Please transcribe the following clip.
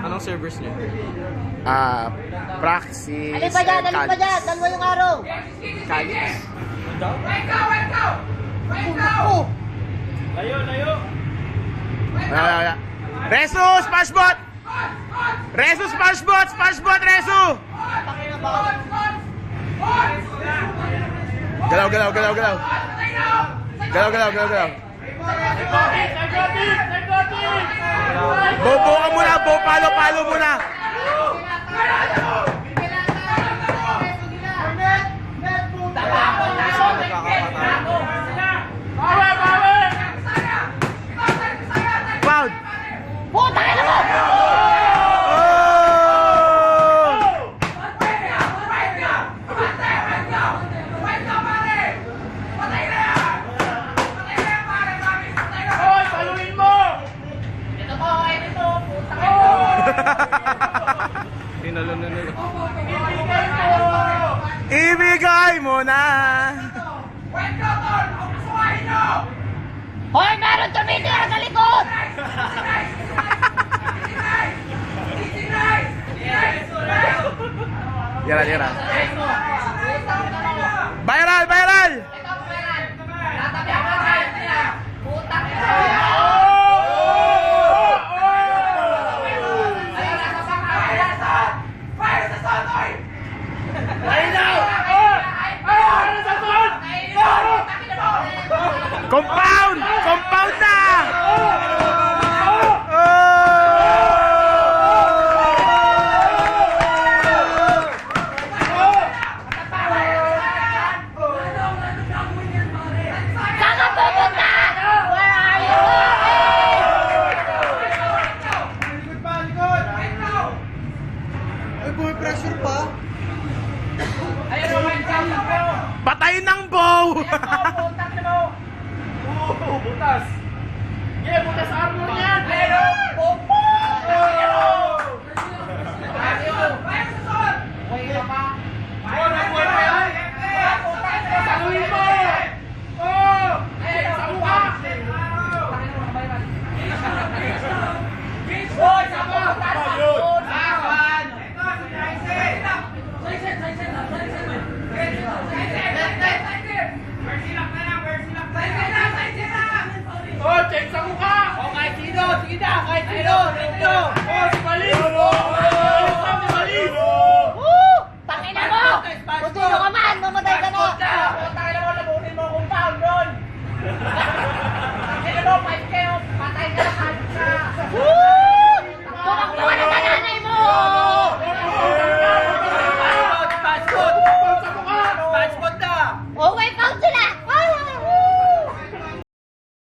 Anong servers niyo? Praxis. Alin pa dyan, alin pa dyan. Dalawa yung araw. Calix. Layo! Wala. Resu, Smashbot! Resu, Smashbot! Smashbot, Resu! Galaw. Bobo ka muna, palo muna. Pound! Puta ka na mo! Tinalo na nila. Ibigay mo na. Hoy, meron tumitira sa likod! Tira. Viral! Compound na! Saan ka pupunta? Where are you Ay, boy, pressure pa. Patay ng bow! Butas! Yeah, butas armor niyan! Saluhin mo! Oh, check sa mukha! Oh, kahit sino! Sige na! Kahit sino! Oh, si Malis! Si Malis! Woo! Tangina mo! Kung sino ka man, mamatay ka na! Tangina mo, labunin mo kung pound doon. Tangina mo, 5K, patay ka na kahit ka. Woo! Tumakbuhan na sa nanay mo! Spatspot na! Oh, may fountain!